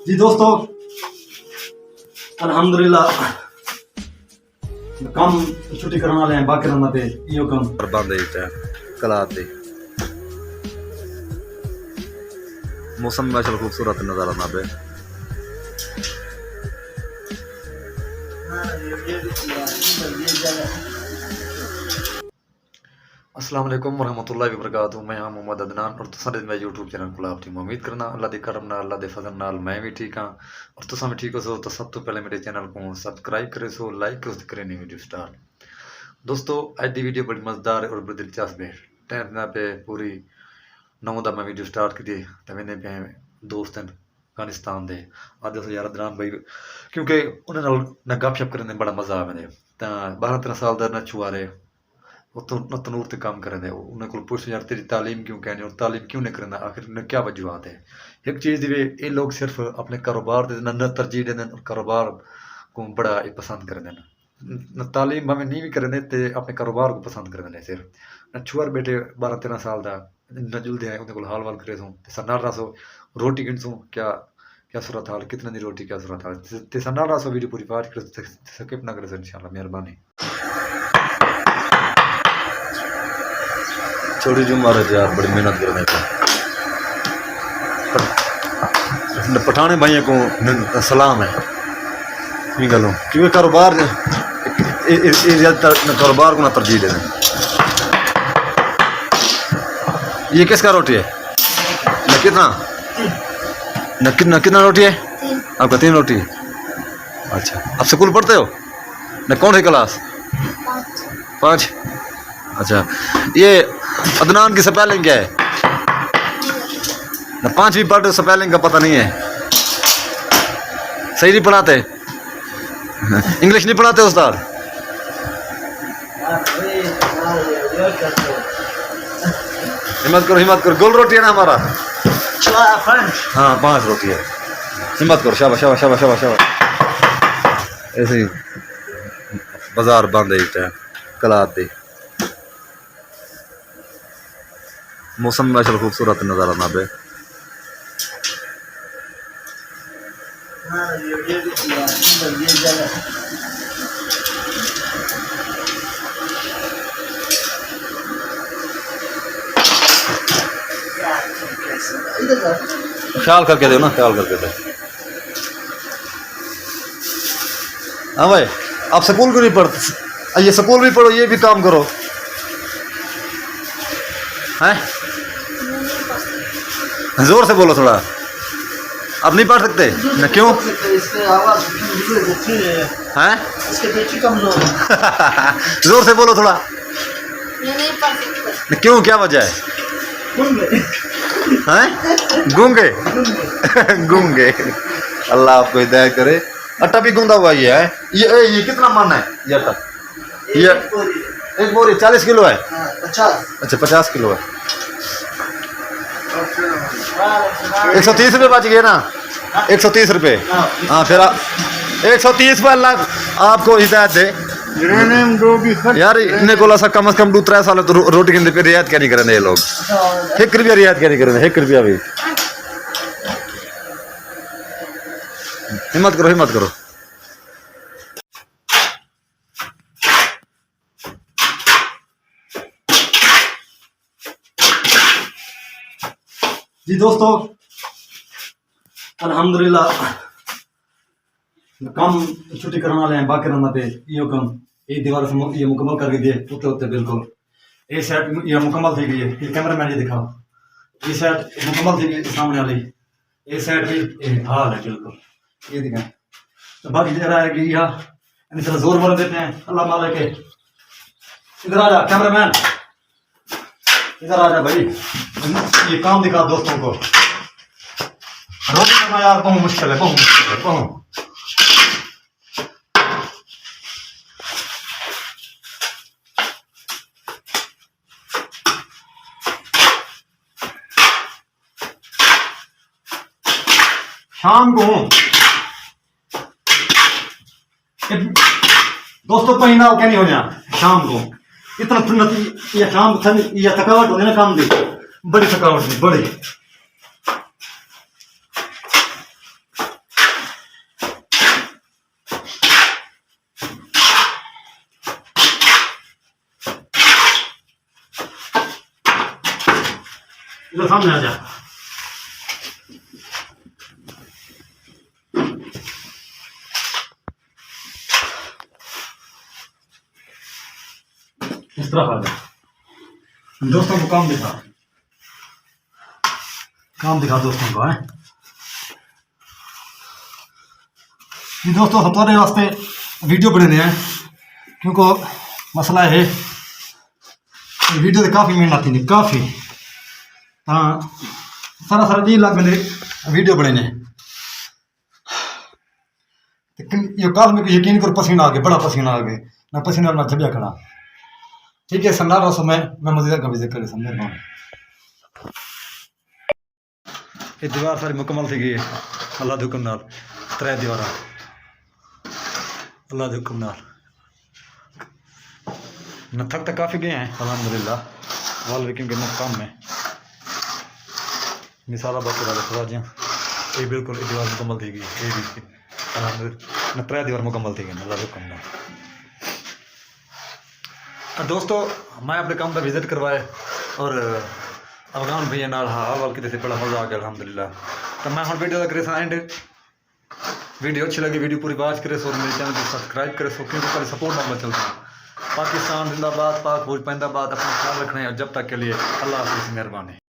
जी दोस्तों, अल्हम्दुलिल्लाह काम छुट्टी करने वाले हैं बाकी रंगा पे यो काम बंद है कलात दे मौसम में चल खूबसूरत नज़ारा ना पे अस्सलाम वालेकुम वरहमतुल्लाहि वबरकातुहू। मैं हाँ मोहम्मद अदनान और तुसा मेरे यूट्यूब चैनल को आप उम्मीद करना अल्लाह दे करम नाल अल्लाह दे फजल नाल मैं भी ठीक हाँ और तुसा भी ठीक हो सो। तो सब तो पहले मेरे चैनल को सब्सक्राइब करे सो, लाइक करो तो करें वीडियो स्टार्ट। दोस्तों अज की वीडियो बड़ी मज़ेदार और बड़ी दिलचस्प है। टाइम पे पूरी 9 दा मैं वीडियो स्टार्ट की तो मैंने पे दोस्त हैं अफगानिस्तान दे अज दसो यार अदनान भाई क्योंकि उन्हें गपशप करने बड़ा मज़ा आ मैंने तो 12-13 साल का नच्छू आ रहे वो तनूर से काम करें उन्हें को पुछ यार तेरी तालीम क्यों कहने और तालीम क्यों नहीं करना, आखिर उन्हें क्या वजूहत है। एक चीज़ दी ये लोग सिर्फ अपने कारोबार के न तरजीह दें और कारोबार को बड़ा पसंद कर देना, न तालीम भावें नहीं भी करें तो अपने कारोबार को पसंद कर दें। सिर्फ न छुआर बेटे 12-13 साल का न जुलते हैं उन्हें को हाल वाल करे सूँ सरनाल रासो रोटी गिन सूँ क्या क्या सूरत हाल कितने दी रोटी क्या सूरत हाल ते सरनाल रासो वीडियो पूरी पाठ कर स्किप ना करे सर इंशाल्लाह मेहरबानी। छोटी जी उम्र है यार बड़ी मेहनत करने को पठाने भाइयों को सलाम है गलों क्योंकि कारोबार कारोबार को ना तरजीह देना। ये किसका रोटी है न कितना न कितना रोटी है आपका 3 रोटी है। अच्छा आप स्कूल पढ़ते हो न कौन सी क्लास 5। अच्छा ये अदनान की स्पेलिंग क्या है न 5वीं पढ़ते स्पेलिंग का पता नहीं है, सही नहीं पढ़ाते इंग्लिश नहीं पढ़ाते उस्ताद। हिम्मत करो गोल रोटी है ना हमारा हाँ 5 रोटी है हिम्मत करो शाबाश शाबाश शाबाश शाबाश शाबाश। ऐसे ही बाजार बंद है कलात दे मौसम में चल खूबसूरत नज़ारा ना पे ख्याल करके दो ना ख्याल करके दो। हाँ भाई आप स्कूल क्यों नहीं पढ़ते, ये स्कूल भी पढ़ो ये भी काम करो हैं जोर से बोलो थोड़ा आप नहीं पढ़ सकते न क्यों हैं जोर से बोलो थोड़ा न क्यों क्या वजह है हैं गूंगे गूंगे अल्लाह आपको हिदायत करे। आटा भी गूंदा हुआ ये है ये कितना मन है ये आटा ये एक बोरी 40 किलो है 50 अच्छा 50 किलो है 130 रुपये बच गए ना 130 रुपये हाँ फिर 130 पर अल्लाह आपको हिदायत दे यार इन्हें को सा कम से कम 2-3 साल तो रोटी के पे रियायत क्या नहीं करेंगे ये लोग 1 रुपया रियायत क्या नहीं करेंगे 1 रुपया भी हिम्मत करो। जी दोस्तों, अल्हम्दुलिल्लाह काम छुट्टी करने वाले हैं बाकी रंगा पे यो काम एक दीवार से ये मुकम्मल करके दिए उतरे उतरे बिल्कुल ये सेट ये मुकम्मल थी गई है। ये कैमरा मैन ये दिखाओ ये सेट मुकम्मल थी गई सामने वाली ये सेट भी हाल है बिल्कुल ये दिखाएं। तो बाकी जरा है कि यह इनसे जोर बोल देते हैं अल्लाह मालिक के। इधर आ जा कैमरा मैन इधर आ जा भाई ये काम दिखा दोस्तों को। रोटी करना यार बहुत मुश्किल है बहुत शाम को दोस्तों महीना क्या नहीं हो जाए शाम को इतना या शाम या थकावट होगी ना काम दी बड़ी थकावट थी बड़ी इधर सामने आ जा। इस तरफ आ जा। दोस्तों को काम दिखा दोस्तों को है। जी दोस्तों हमारे वास्ते वीडियो बनाने हैं क्योंकि मसला है वीडियो तो काफ़ी मेहनत थी काफ़ी हाँ सारा जी लग मैंने वीडियो बनाने ये काल में यकीन करो पसीना आ गया बड़ा पसीना आ गया मैं पसीना में छबिया खड़ा ठीक है समझा रहा समय मैं मजीद का विजिट करे समझ रहा ये दीवार सारी मुकम्मल थी गई अल्लाह के हुक्म नाल 3 दीवार अल्लाह के हुक्म नाल न थक तो काफ़ी गए हैं अल्हम्दुलिल्लाह वाल लेकिन कितना कम है मिसाल बाकी वाले थोड़ा जिया ये बिल्कुल ये दीवार मुकम्मल थी गई ये भी अल्हम्दुलिल्लाह न 3 दीवार मुकम्मल थी गई अल्लाह के हुक्म नाल। दोस्तों मैं अपने काम का विजिट करवाए और अफगान भैया नाल हाँ वाल कितने से बड़ा मजा आ गया अल्हम्दुलिल्लाह। तो मैं हम वीडियो का करे एंड वीडियो अच्छी लगी वीडियो पूरी बात करे सो मेरे चैनल को सब्सक्राइब करे सो क्योंकि पहले सपोर्ट ना चलता है। पाकिस्तान जिंदाबाद पाक फौज पैंदाबाद अपना ख्याल रखना है और जब तक के लिए अल्लाह हाफ़िज़ मेहरबानी।